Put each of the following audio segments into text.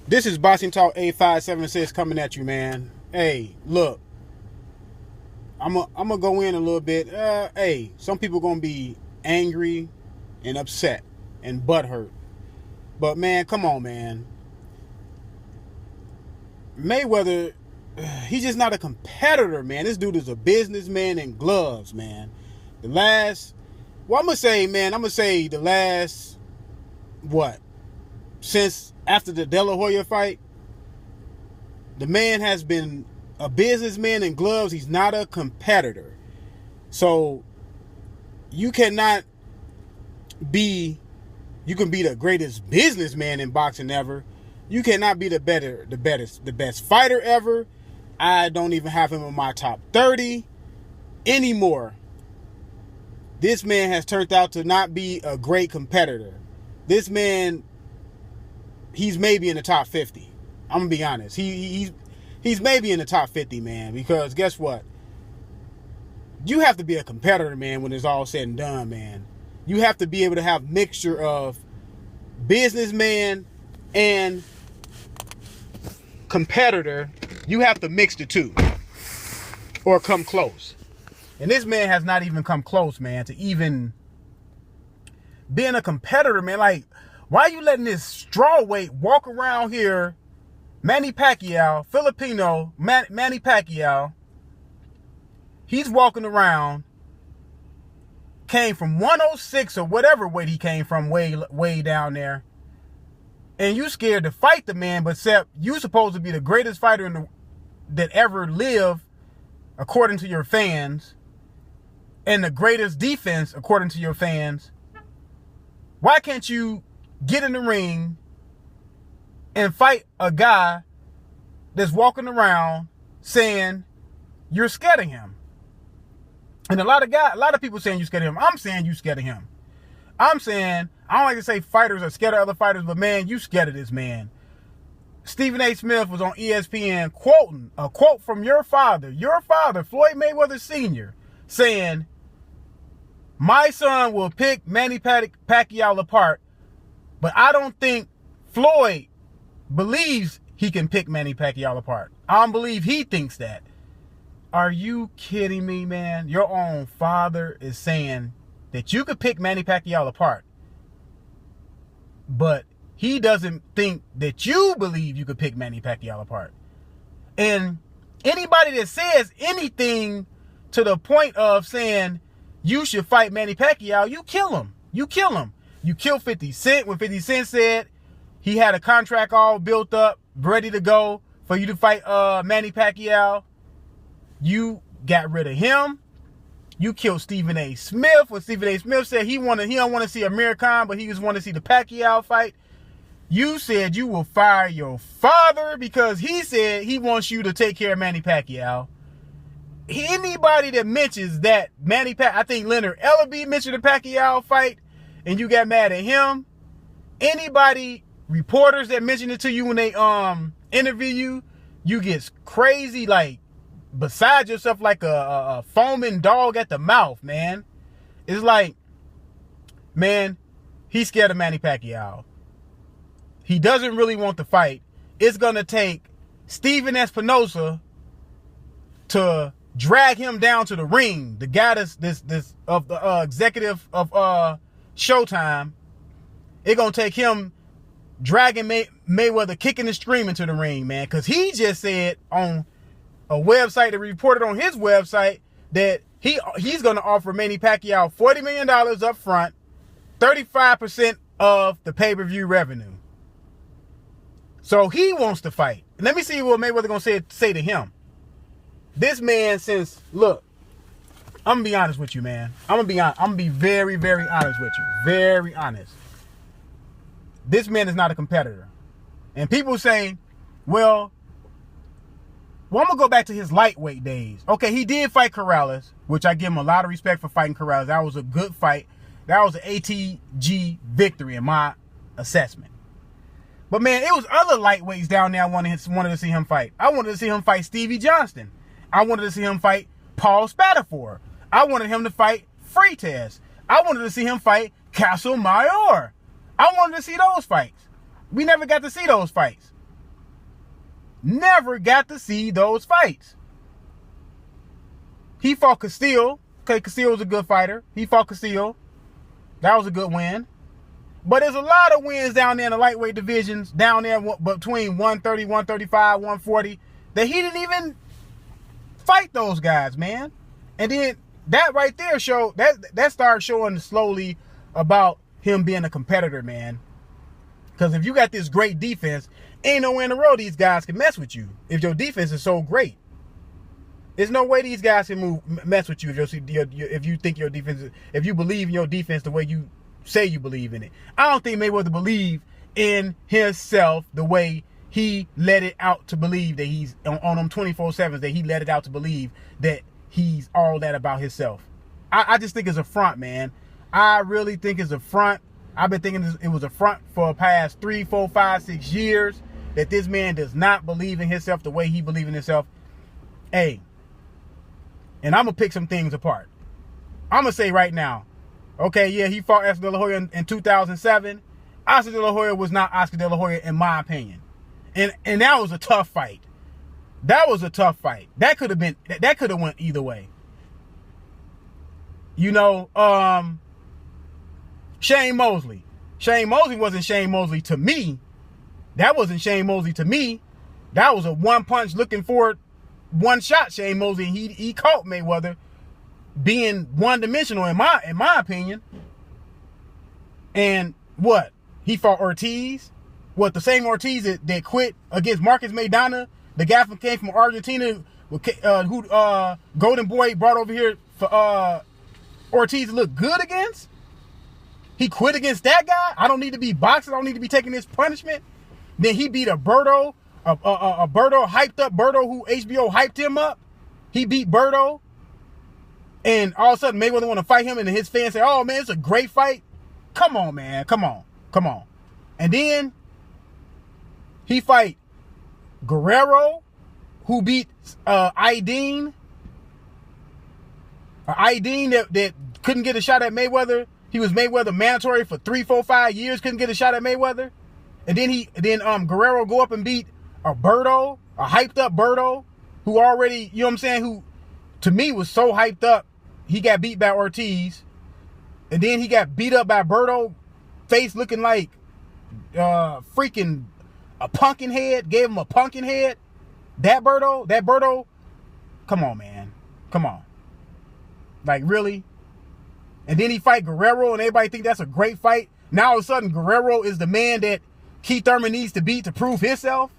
This is Boxing Talk 8576 coming at you, man. Hey, look, I'm gonna go in a little bit. Hey, some people gonna be angry and upset and butthurt, but man, come on, man. Mayweather, he's just not a competitor, man. This dude is a businessman in gloves, man. I'm gonna say the last, what, since after the De La Hoya fight, the man has been a businessman in gloves. He's not a competitor. So you can be the greatest businessman in boxing ever. You cannot be the best fighter ever. I don't even have him in my top 30 anymore. This man has turned out to not be a great competitor. This man, he's maybe in the top 50. I'm gonna be honest. He's maybe in the top 50, man, because guess what? You have to be a competitor, man, when it's all said and done, man. You have to be able to have mixture of businessman and competitor. You have to mix the two or come close. And this man has not even come close, man, to even being a competitor, man. Like, why are you letting this strawweight walk around here? Manny Pacquiao, Filipino, Manny Pacquiao. He's walking around, came from 106 or whatever weight he came from, way down there. And you scared to fight the man, but except you supposed to be the greatest fighter that ever lived, according to your fans, and the greatest defense, according to your fans. Why can't you get in the ring and fight a guy that's walking around saying you're scared of him? And a lot of people saying you scared of him. I'm saying you scared of him. I'm saying, I don't like to say fighters are scared of other fighters, but man, you scared of this man. Stephen A. Smith was on ESPN quoting a quote from your father, Floyd Mayweather Sr., saying, my son will pick Manny Pacquiao apart, but I don't think Floyd believes he can pick Manny Pacquiao apart. I don't believe he thinks that. Are you kidding me, man? Your own father is saying that you could pick Manny Pacquiao apart, but he doesn't think that you believe you could pick Manny Pacquiao apart. And anybody that says anything to the point of saying you should fight Manny Pacquiao, you kill him. You kill him. You kill 50 Cent when 50 Cent said he had a contract all built up, ready to go for you to fight Manny Pacquiao. You got rid of him. You killed Stephen A. Smith when Stephen A. Smith said he don't want to see Amir Khan, but he just want to see the Pacquiao fight. You said you will fire your father because he said he wants you to take care of Manny Pacquiao. Anybody that mentions that I think Leonard Ellerbe mentioned the Pacquiao fight and you got mad at him. Anybody, reporters that mention it to you when they interview you, you get crazy, like beside yourself, like a foaming dog at the mouth, man. It's like, man, he's scared of Manny Pacquiao. He doesn't really want to fight. It's gonna take Steven Espinosa to drag him down to the ring. The guy that's of the executive of Showtime. It's gonna take him dragging Mayweather, kicking and screaming to the ring, man, because he just said on a website that reported on his website that he's gonna offer Manny Pacquiao $40 million up front, 35% of the pay-per-view revenue. So he wants to fight. Let me see what Mayweather gonna say to him. This man, look, I'm gonna be honest with you, man. I'm gonna be very, very honest with you. Very honest. This man is not a competitor. And people say, well, I'm gonna go back to his lightweight days. Okay, he did fight Corrales, which I give him a lot of respect for fighting Corrales. That was a good fight. That was an ATG victory in my assessment. But man, it was other lightweights down there I wanted to see him fight. I wanted to see him fight Stevie Johnston. I wanted to see him fight Paul Spadafore. I wanted him to fight Freitas. I wanted to see him fight Castle Mayor. I wanted to see those fights. We never got to see those fights. never got to see those fights. He fought Castillo. Okay, Castillo was a good fighter. He fought Castillo. That was a good win. But there's a lot of wins down there in the lightweight divisions, down there between 130, 135, 140, that he didn't even fight those guys, man. And then that right there showed, that started showing slowly about him being a competitor, man. Because if you got this great defense, ain't nowhere in the world these guys can mess with you if your defense is so great. There's no way these guys can mess with you if you think your defense, if you believe in your defense the way you say you believe in it. I don't think Mayweather believe in himself the way he let it out to believe that he's on them 24/7s, that he let it out to believe that he's all that about himself. I just think it's a front, man. I really think it's a front. I've been thinking it was a front for the past 3, 4, 5, 6 years, that this man does not believe in himself the way he believes in himself. Hey, and I'm going to pick some things apart. I'm going to say right now, okay, yeah, he fought Oscar De La Hoya in 2007. Oscar De La Hoya was not Oscar De La Hoya in my opinion. And that was a tough fight. That was a tough fight. That could have went either way. You know, Shane Mosley. Shane Mosley wasn't Shane Mosley to me. That wasn't Shane Mosley to me. That was a one punch looking for one shot Shane Mosley. He caught Mayweather being one dimensional in my opinion. And what? He fought Ortiz. What, the same Ortiz that quit against Marcus Maidana, the guy came from Argentina, who Golden Boy brought over here for Ortiz to look good against? He quit against that guy? I don't need to be boxing. I don't need to be taking this punishment. Then he beat a Berto, a Berto, hyped up Berto, who HBO hyped him up. He beat Berto. And all of a sudden Mayweather want to fight him, and his fans say, oh man, it's a great fight. Come on, man. Come on. And then he fight Guerrero, who beat Aidin. Aidin that couldn't get a shot at Mayweather. He was Mayweather mandatory for 3, 4, 5 years, couldn't get a shot at Mayweather. And then Guerrero go up and beat a Berto, a hyped up Berto, who already, you know what I'm saying, who to me was so hyped up. He got beat by Ortiz. And then he got beat up by Berto, face looking like freaking a pumpkin head, gave him a pumpkin head. That Berto, come on, man. Come on. Like, really? And then he fight Guerrero, and everybody think that's a great fight. Now all of a sudden, Guerrero is the man that Keith Thurman needs to beat to prove himself?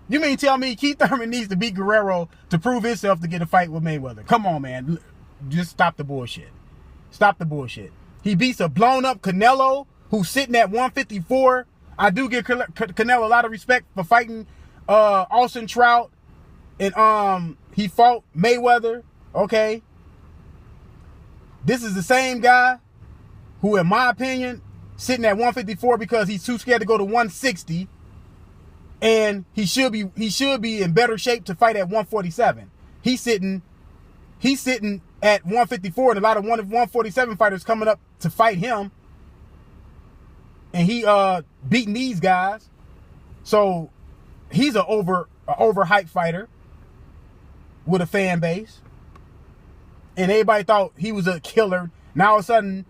You mean tell me Keith Thurman needs to beat Guerrero to prove himself to get a fight with Mayweather? Come on, man. Just stop the bullshit. Stop the bullshit. He beats a blown-up Canelo, who's sitting at 154. I do give Canelo a lot of respect for fighting Austin Trout. And he fought Mayweather. Okay. This is the same guy who, in my opinion, sitting at 154 because he's too scared to go to 160. And he should be in better shape to fight at 147. He's sitting at 154, and a lot of 147 fighters coming up to fight him. And he beating these guys. So he's an overhyped fighter with a fan base. And everybody thought he was a killer. Now all of a sudden,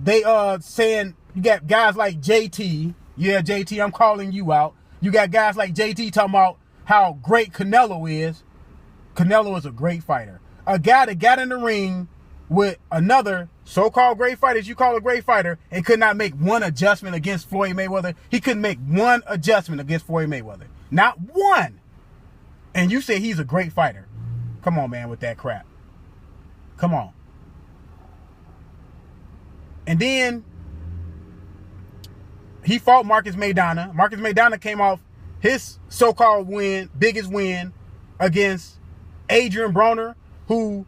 they saying you got guys like JT. Yeah, JT, I'm calling you out. You got guys like JT talking about how great Canelo is. Canelo is a great fighter. A guy that got in the ring with another so-called great fighter, as you call a great fighter, and could not make one adjustment against Floyd Mayweather. He couldn't make one adjustment against Floyd Mayweather. Not one. And you say he's a great fighter. Come on, man, with that crap. Come on. And then he fought Marcus Maidana. Marcus Maidana came off his so-called biggest win against Adrian Broner, who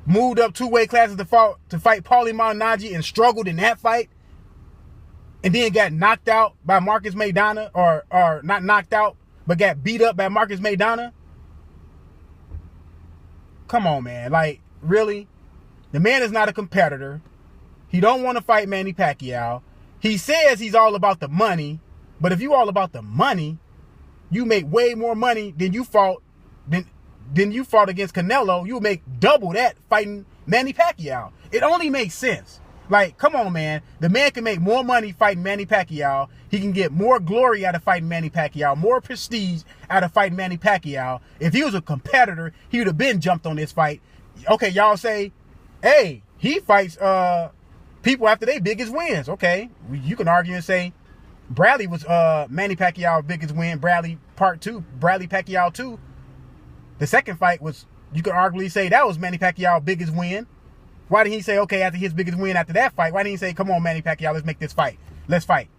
moved up 2 weight classes to fight Paulie Malignaggi and struggled in that fight. And then got knocked out by Marcus Maidana, or not knocked out, but got beat up by Marcus Maidana. Come on, man. Like, really? The man is not a competitor. He don't want to fight Manny Pacquiao. He says he's all about the money. But if you all about the money, you make way more money than you fought against Canelo. You would make double that fighting Manny Pacquiao. It only makes sense. Like, come on, man. The man can make more money fighting Manny Pacquiao. He can get more glory out of fighting Manny Pacquiao, more prestige out of fighting Manny Pacquiao. If he was a competitor, he would have been jumped on this fight. Okay, y'all say, hey, he fights people after their biggest wins. Okay, you can argue and say Bradley was Manny Pacquiao's biggest win. Bradley Part 2, Bradley Pacquiao 2. The second fight was, you could arguably say that was Manny Pacquiao's biggest win. Why didn't he say, okay, after his biggest win after that fight, why didn't he say, come on, Manny Pacquiao, let's make this fight. Let's fight.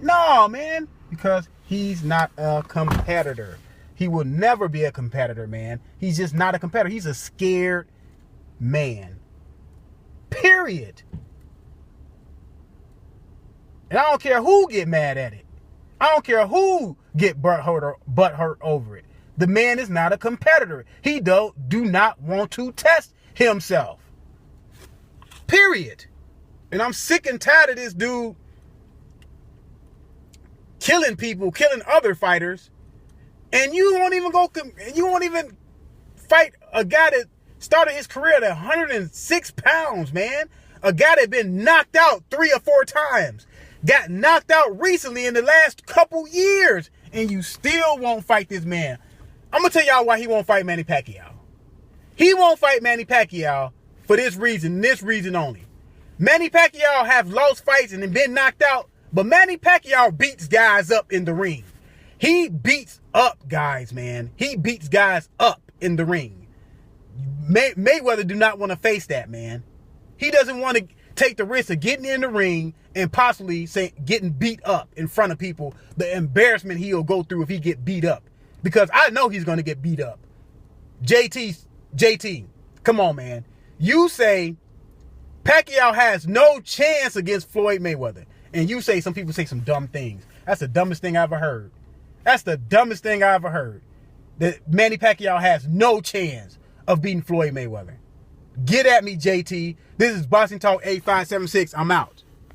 No, man, because he's not a competitor. He will never be a competitor, man. He's just not a competitor. He's a scared man. Period. And I don't care who get mad at it. I don't care who get butt hurt over it. The man is not a competitor. He do not want to test himself. Period. And I'm sick and tired of this dude killing people, killing other fighters, and you won't even fight a guy that started his career at 106 pounds, man. A guy that been knocked out 3 or 4 times. Got knocked out recently in the last couple years, and you still won't fight this man. I'm going to tell y'all why he won't fight Manny Pacquiao. He won't fight Manny Pacquiao for this reason only. Manny Pacquiao have lost fights and been knocked out, but Manny Pacquiao beats guys up in the ring. He beats up guys, man. He beats guys up in the ring. Mayweather do not want to face that, man. He doesn't want to take the risk of getting in the ring and possibly getting beat up in front of people. The embarrassment he'll go through if he get beat up. Because I know he's going to get beat up. JT, come on, man. You say Pacquiao has no chance against Floyd Mayweather. And you say, some people say some dumb things. That's the dumbest thing I ever heard. That's the dumbest thing I ever heard. That Manny Pacquiao has no chance of beating Floyd Mayweather. Get at me, JT. This is Boxing Talk 8576. I'm out.